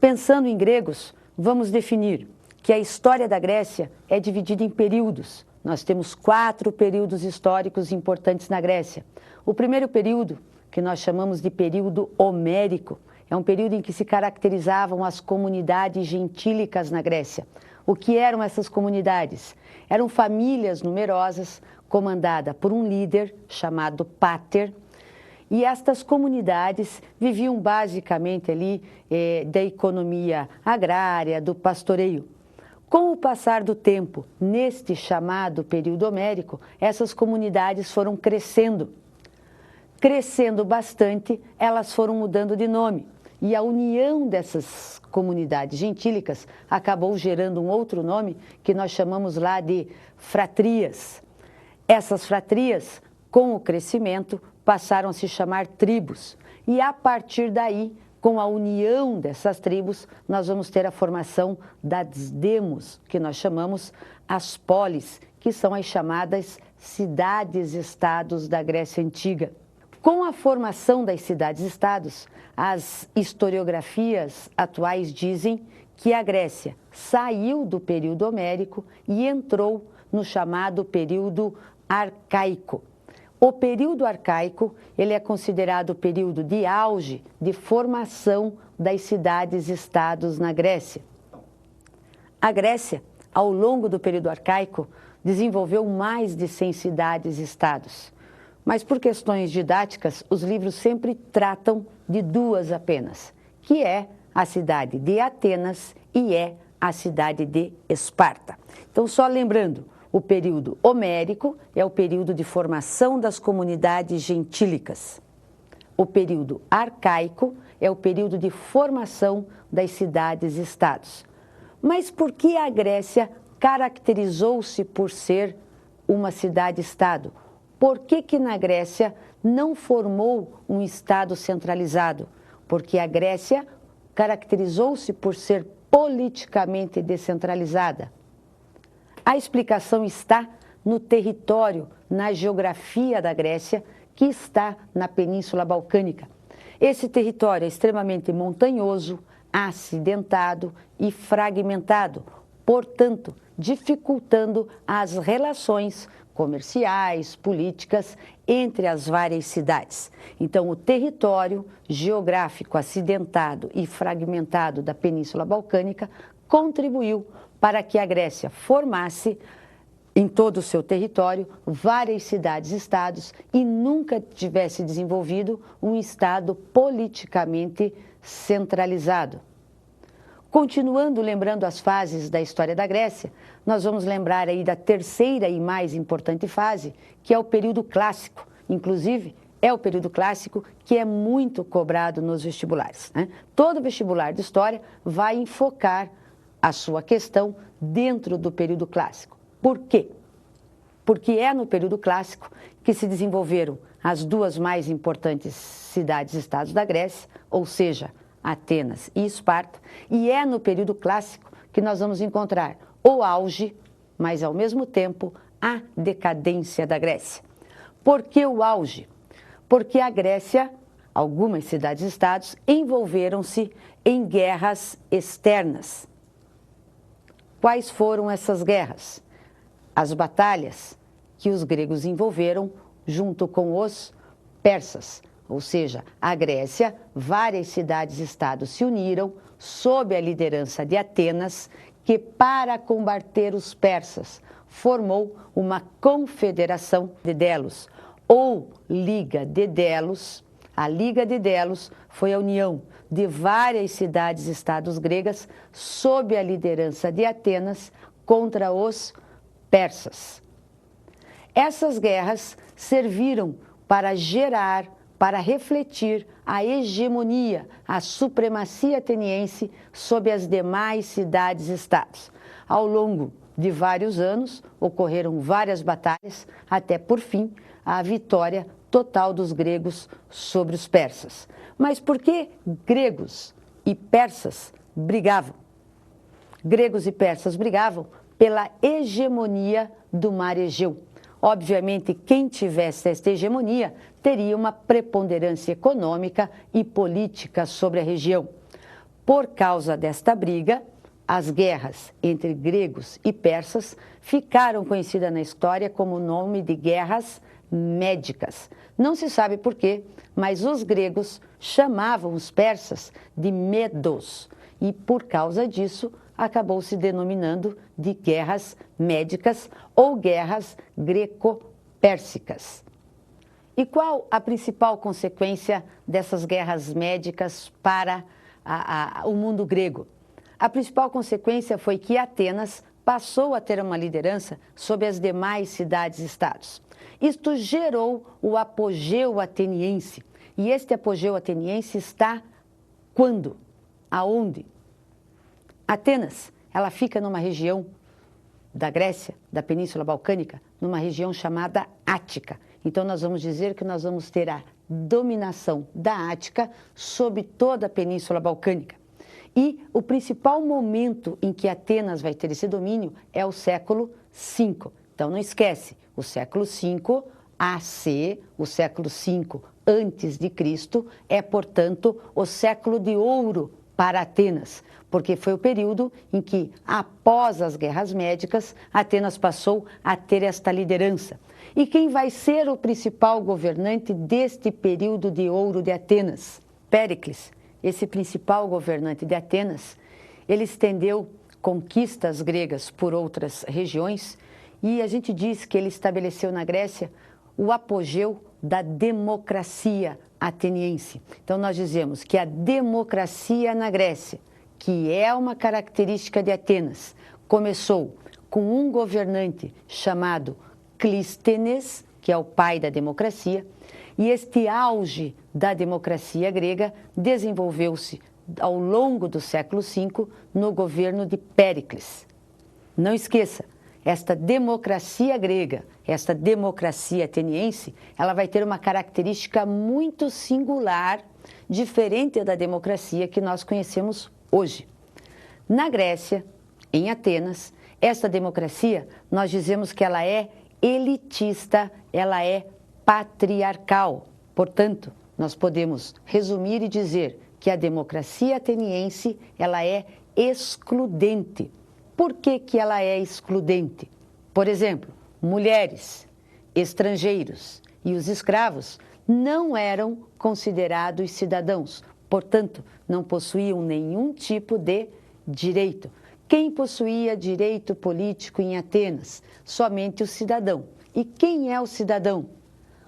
Pensando em gregos, vamos definir que a história da Grécia é dividida em períodos. Nós temos 4 períodos históricos importantes na Grécia. O primeiro período, que nós chamamos de período homérico, é um período em que se caracterizavam as comunidades gentílicas na Grécia. O que eram essas comunidades? Eram famílias numerosas, comandadas por um líder chamado Pater, e estas comunidades viviam basicamente ali da economia agrária, do pastoreio. Com o passar do tempo, neste chamado período homérico, essas comunidades foram crescendo. Crescendo bastante, elas foram mudando de nome. E a união dessas comunidades gentílicas acabou gerando um outro nome que nós chamamos lá de fratrias. Essas fratrias, com o crescimento, passaram a se chamar tribos. E a partir daí, com a união dessas tribos, nós vamos ter a formação das demos, que nós chamamos as polis, que são as chamadas cidades-estados da Grécia Antiga. Com a formação das cidades-estados, as historiografias atuais dizem que a Grécia saiu do período homérico e entrou no chamado período arcaico. O período arcaico, ele é considerado o período de auge de formação das cidades-estados na Grécia. A Grécia, ao longo do período arcaico, desenvolveu mais de 100 cidades-estados. Mas por questões didáticas, os livros sempre tratam de 2 apenas, que é a cidade de Atenas e é a cidade de Esparta. Então, só lembrando, o período homérico é o período de formação das comunidades gentílicas. O período arcaico é o período de formação das cidades-estados. Mas por que a Grécia caracterizou-se por ser uma cidade-estado? Por que na Grécia não formou um Estado centralizado? Porque a Grécia caracterizou-se por ser politicamente descentralizada. A explicação está no território, na geografia da Grécia, que está na Península Balcânica. Esse território é extremamente montanhoso, acidentado e fragmentado, portanto, dificultando as relações comerciais, políticas entre as várias cidades. Então, o território geográfico acidentado e fragmentado da Península Balcânica contribuiu para que a Grécia formasse em todo o seu território várias cidades-estados e nunca tivesse desenvolvido um Estado politicamente centralizado. Continuando lembrando as fases da história da Grécia, nós vamos lembrar aí da terceira e mais importante fase, que é o período clássico. Inclusive, é o período clássico que é muito cobrado nos vestibulares, né? Todo vestibular de história vai enfocar a sua questão dentro do período clássico. Por quê? Porque é no período clássico que se desenvolveram as 2 mais importantes cidades-estados da Grécia, ou seja, Atenas e Esparta, e é no período clássico que nós vamos encontrar o auge, mas ao mesmo tempo a decadência da Grécia. Por que o auge? Porque a Grécia, algumas cidades-estados, envolveram-se em guerras externas. Quais foram essas guerras? As batalhas que os gregos envolveram junto com os persas. Ou seja, a Grécia, várias cidades-estados se uniram sob a liderança de Atenas, que para combater os persas formou uma confederação de Delos, ou Liga de Delos. A Liga de Delos foi a união de várias cidades-estados gregas sob a liderança de Atenas contra os persas. Essas guerras serviram para gerar, para refletir a hegemonia, a supremacia ateniense sobre as demais cidades-estados. Ao longo de vários anos, ocorreram várias batalhas, até por fim, a vitória total dos gregos sobre os persas. Mas por que gregos e persas brigavam? Gregos e persas brigavam pela hegemonia do mar Egeu. Obviamente, quem tivesse esta hegemonia teria uma preponderância econômica e política sobre a região. Por causa desta briga, as guerras entre gregos e persas ficaram conhecidas na história como o nome de guerras médicas. Não se sabe por quê, mas os gregos chamavam os persas de medos e, por causa disso, acabou se denominando de guerras médicas ou guerras greco-pérsicas. E qual a principal consequência dessas guerras médicas para o mundo grego? A principal consequência foi que Atenas passou a ter uma liderança sobre as demais cidades-estados. Isto gerou o apogeu ateniense. E este apogeu ateniense está quando? Aonde? Atenas, ela fica numa região da Grécia, da Península Balcânica, numa região chamada Ática. Então, nós vamos dizer que nós vamos ter a dominação da Ática sobre toda a Península Balcânica. E o principal momento em que Atenas vai ter esse domínio é o século V. Então, não esquece, o século V AC, o século V antes de Cristo, é, portanto, o século de ouro para Atenas, porque foi o período em que, após as guerras médicas, Atenas passou a ter esta liderança. E quem vai ser o principal governante deste período de ouro de Atenas? Péricles, esse principal governante de Atenas, ele estendeu conquistas gregas por outras regiões e a gente diz que ele estabeleceu na Grécia o apogeu da democracia ateniense. Então, nós dizemos que a democracia na Grécia, que é uma característica de Atenas, começou com um governante chamado Clístenes, que é o pai da democracia, e este auge da democracia grega desenvolveu-se ao longo do século V no governo de Péricles. Não esqueça, esta democracia grega, esta democracia ateniense, ela vai ter uma característica muito singular, diferente da democracia que nós conhecemos hoje. Na Grécia, em Atenas, esta democracia, nós dizemos que ela é elitista, ela é patriarcal. Portanto, nós podemos resumir e dizer que a democracia ateniense, ela é excludente. Por que ela é excludente? Por exemplo, mulheres, estrangeiros e os escravos não eram considerados cidadãos, portanto, não possuíam nenhum tipo de direito. Quem possuía direito político em Atenas? Somente o cidadão. E quem é o cidadão?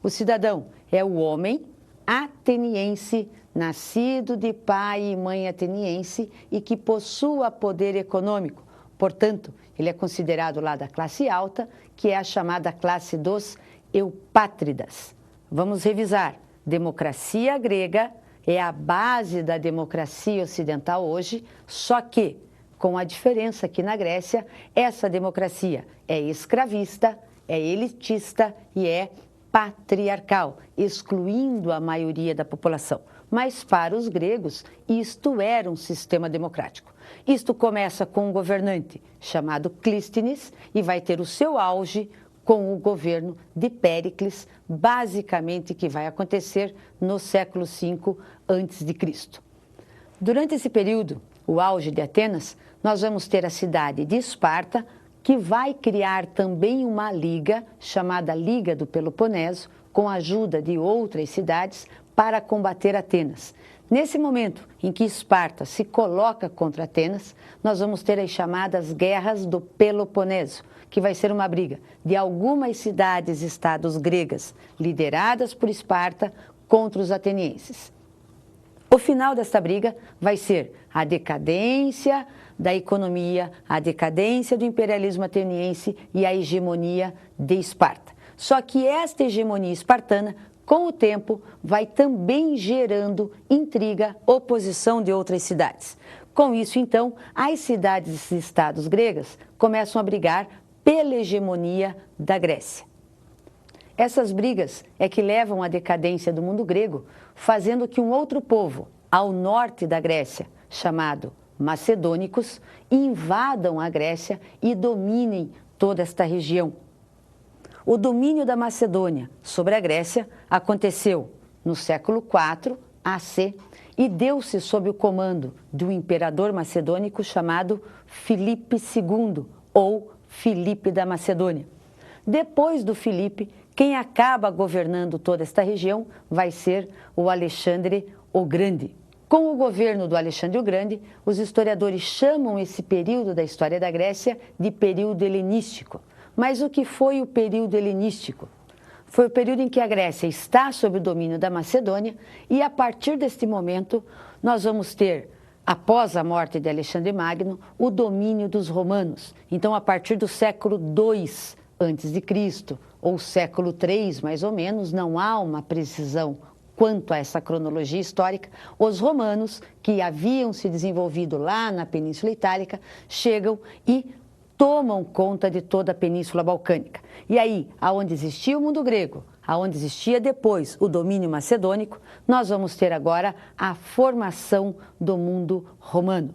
O cidadão é o homem ateniense, nascido de pai e mãe ateniense e que possua poder econômico. Portanto, ele é considerado lá da classe alta, que é a chamada classe dos eupátridas. Vamos revisar. Democracia grega é a base da democracia ocidental hoje, só que, com a diferença que na Grécia, essa democracia é escravista, é elitista e é patriarcal, excluindo a maioria da população. Mas para os gregos, isto era um sistema democrático. Isto começa com um governante chamado Clístenes e vai ter o seu auge com o governo de Péricles, basicamente que vai acontecer no século V a.C. Durante esse período, o auge de Atenas, nós vamos ter a cidade de Esparta, que vai criar também uma liga, chamada Liga do Peloponeso, com a ajuda de outras cidades para combater Atenas. Nesse momento em que Esparta se coloca contra Atenas, nós vamos ter as chamadas Guerras do Peloponeso, que vai ser uma briga de algumas cidades-estados gregas lideradas por Esparta contra os atenienses. O final desta briga vai ser a decadência da economia, a decadência do imperialismo ateniense e a hegemonia de Esparta. Só que esta hegemonia espartana, com o tempo, vai também gerando intriga, oposição de outras cidades. Com isso, então, as cidades e estados gregas começam a brigar pela hegemonia da Grécia. Essas brigas é que levam à decadência do mundo grego, fazendo que um outro povo, ao norte da Grécia, chamado macedônicos, invadam a Grécia e dominem toda esta região. O domínio da Macedônia sobre a Grécia aconteceu no século IV AC e deu-se sob o comando de um imperador macedônico chamado Filipe II, ou Filipe da Macedônia. Depois do Filipe, quem acaba governando toda esta região vai ser o Alexandre o Grande. Com o governo do Alexandre o Grande, os historiadores chamam esse período da história da Grécia de período helenístico. Mas o que foi o período helenístico? Foi o período em que a Grécia está sob o domínio da Macedônia e, a partir deste momento, nós vamos ter, após a morte de Alexandre Magno, o domínio dos romanos. Então, a partir do século II a.C., ou século III, mais ou menos, não há uma precisão quanto a essa cronologia histórica, os romanos, que haviam se desenvolvido lá na Península Itálica, chegam e tomam conta de toda a Península Balcânica. E aí, aonde existia o mundo grego, aonde existia depois o domínio macedônico, nós vamos ter agora a formação do mundo romano.